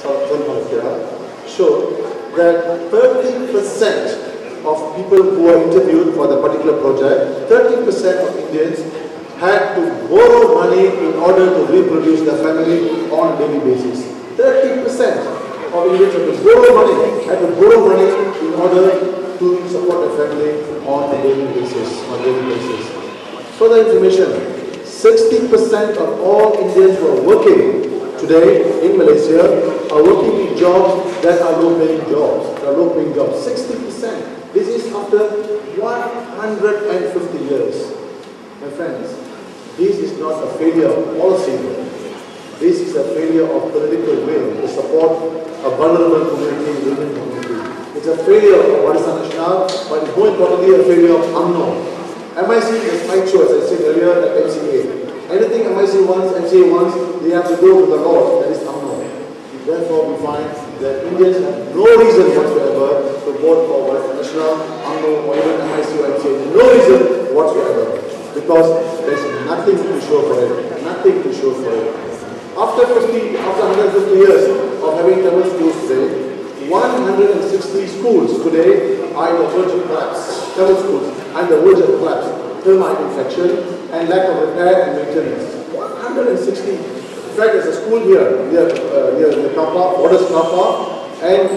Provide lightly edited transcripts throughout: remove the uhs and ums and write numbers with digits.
Southern Malaysia, showed that 30% of people who were interviewed for the particular project, 30% of Indians had to borrow money in order to reproduce their family on a daily basis. 30% of Indians had to borrow money in order to support their family on a daily basis. Further information, 60% of all Indians who are working today in Malaysia are working in jobs that are low-paying jobs. 60%. This is after 150 years. My friends, this is not a failure of policy. This is a failure of political will to support a vulnerable community, Indian community. It's a failure of Barisan Nasional, but more importantly, a failure of UMNO. MIC is fight show, as I said earlier, at MCA. Anything MIC wants, MCA wants, they have to go to the Lord, that is UMNO. Therefore, we find that Indians have no reason whatsoever to vote for Barisan Nasional, UMNO, or even MIC or MCA. No reason whatsoever. Because there's nothing to show for it. Nothing to show for it. After 150 years of having Tamil schools today, 160 schools today are in the verge of collapse. Tamil schools are in the verge of collapse. Termite infection and lack of repair and maintenance. 160. In fact, there's a school here near the Kappa, Borders Kappa, and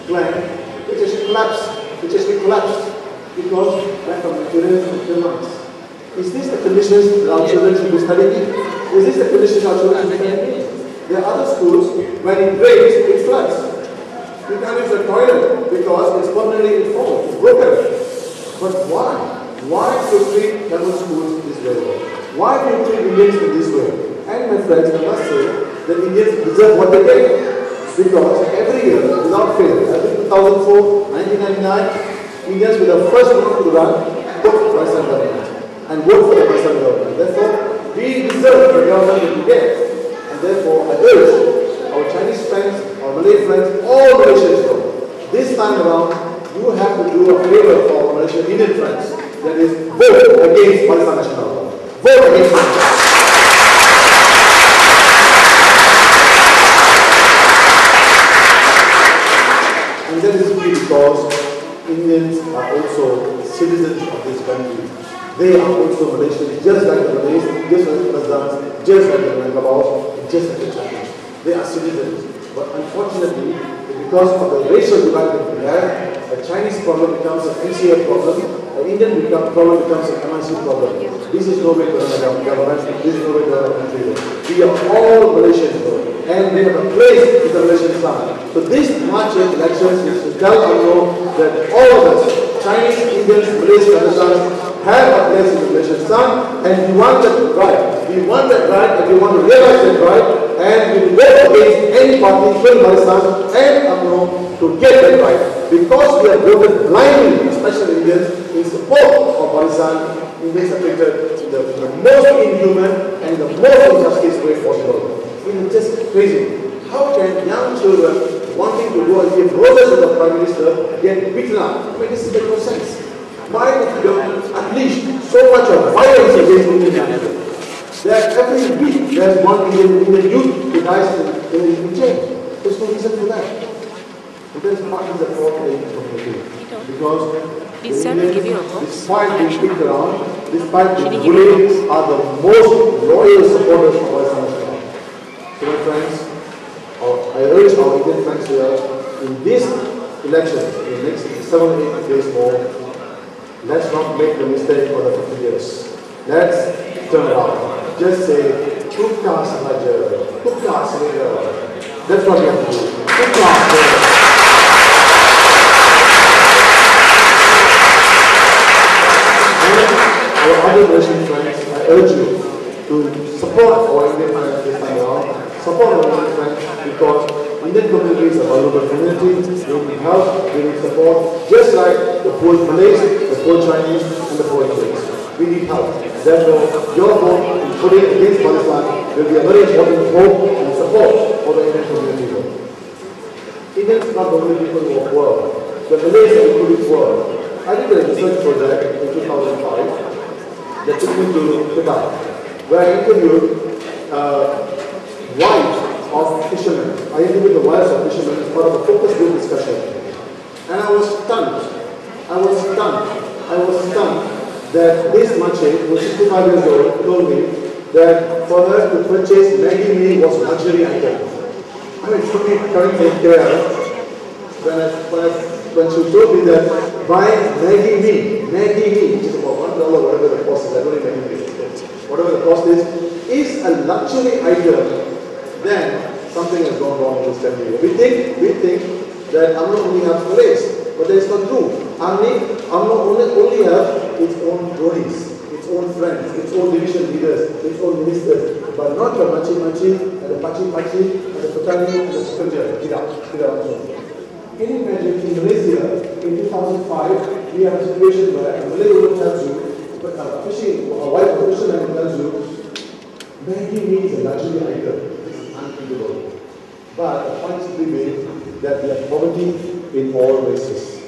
Klang, which actually collapsed because lack of materials and termites. Is this the conditions that our children should be studying in? Is this the conditions our children should be studying in? There are other schools, when it rains, it floods. You can't use the toilet because it's permanently informed, it's broken. But why? Why do you treat Tamil schools this way? Why do you treat Indians in this way? And my friends, I must say that Indians deserve what they get. Because every year, without fail, every 2004, 1999, Indians were the first group to run, vote for Barisan government and vote for the Barisan government. Therefore, we deserve the government that we get. And therefore, I urge our Chinese friends, our Malay friends, all Malaysians, this time around, you have to do a favor for our Malaysian Indian friends. That is, vote against Barisan Nasional. Vote against Barisan. And that is simply because Indians are also citizens of this country. They are also Malaysians, just like the Malays, just like the Mazans, just like the Mindanao, just like the Chinese. They are citizens. But unfortunately, because of the racial divide that we have, a Chinese problem becomes an NCA problem, an Indian problem becomes an MIC problem. This is no way to run a government, this is no way to run a country. We are all Malaysians, and they have a place in the Malaysian sun. So this March elections is to tell UMNO that all of us, Chinese, Indians, Malays, Rajasthans, have a place in the Malaysian sun, and we want that right. We want that right, and we want to realize that right, and we will vote against any party, including Barisan and UMNO, to get that right. Because we have voted blindly, especially Indians, in support of Barisan, Indians are treated in the most inhuman and the most injustice way possible. It's just crazy. How can young children wanting to go and give roses to the Prime Minister get beaten up? I mean, this makes no sense. Why did you unleash so much of violence against Indian people? Every week there's one Indian youth who dies in jail. There's no reason for that. And that's part of the problem in the community. Because did Sarah give you a box? Despite being kicked around, despite being bullied, are the most loyal supporters of Barisan Nasional. So my friends, I urge our Indian friends here, in this election, in the next 7 or 8 days more, let's not make the mistake for the 50 years. Let's turn around. Just say, Tukka Sahaja, Tukka Sahaja. That's what we have to do. Tukka Sahaja. Our other Malaysian friends, I urge you to support our Indian friends this time around. Support our Indian friends because Indian community is a vulnerable community. They need help, they need support, just like the poor Malays, the poor Chinese, and the poor Indians. We need help. Therefore, your vote in putting against Barisan will be a very important vote and support for the Indian community. Indians are not the only people who are poor. The Malays are equally poor. I did a research project in 2005 that took me to Tibet, where I interviewed wives of fishermen. I interviewed the wives of fishermen as part of a focus group discussion. And I was stunned. I was stunned that this Mache, who was 65 years old, told me that for her to purchase Maggi Mee was a luxury item. I mean, for me, coming from KL, when she told me that buying Maggi Mee, which is about $1, whatever the cost is, I don't even know whatever the cost is a luxury item, then something has gone wrong in this country. We think that Amno only has race, but that is not true. Amno only have its own roadies, its own friends, its own division leaders, its own ministers, but not the Machi and the Pachi and the Patani and the Sukunja. Can you imagine in Malaysia in 2005 we have a situation where a Malay woman tells you, a wife of a fisherman tells you, Maggi Mee is a luxury item. This is unthinkable. But the point simply being that we have poverty in all races.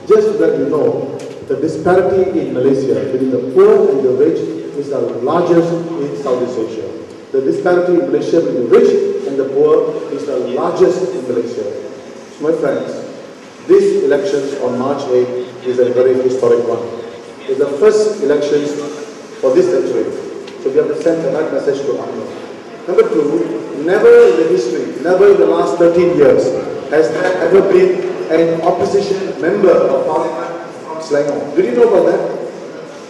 Just so that you know, the disparity in Malaysia between the poor and the rich is the largest in Southeast Asia. The disparity in Malaysia between the rich and the poor is the largest in Malaysia. So my friends, this elections on March 8th is a very historic one. It's the first elections for this century. So we have to send the right message to Amno. Number two, never in the history, never in the last 13 years has there ever been an opposition member of parliament from Selangor. Did you know about that?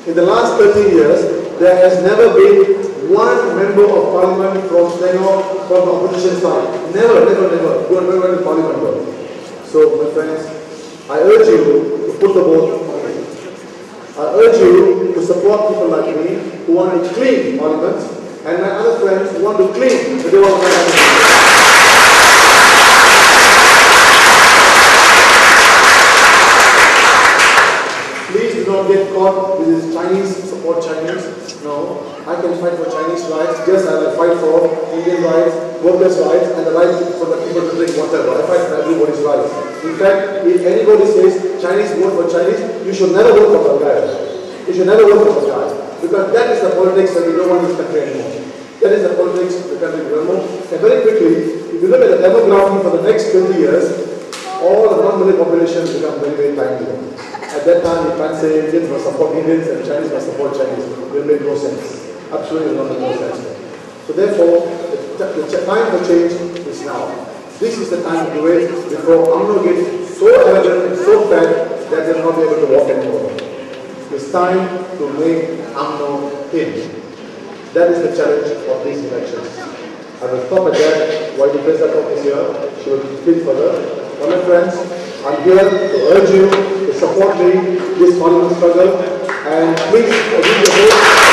In the last 13 years, there has never been one member of parliament from Selangor from the opposition side. Never. Go and remember the parliament. So, my friends, I urge you to put the vote on me. I urge you to support people like me who want to clean parliament, and my other friends who want to clean the development. Please do not get caught with this Chinese, support Chinese. No, I can fight for Chinese rights just as I fight for Indian rights, workers' rights, and the right for the people to drink water. I fight for everybody's rights. In fact, if anybody says Chinese vote for Chinese, you should never vote for Bulgaria. You should never vote for Bulgaria. Because that is the politics that we don't want in this country anymore. That is the politics of the country we don't want. And very quickly, if you look at the demography for the next 20 years, all the non-Malay population become very tiny. At that time, you can't say Indians must support Indians and Chinese must support Chinese. It will make no sense. Absolutely not make no sense. So therefore, the time for change is now. This is the time to do it before Amno gets so arrogant and so fat that they're not able to walk anymore. It's time to make Amno hinge. That is the challenge of these elections. I will stop at that while the President is here. She will speak further. But my friends, I'm here to urge you to support me in this parliament struggle, and please give your vote.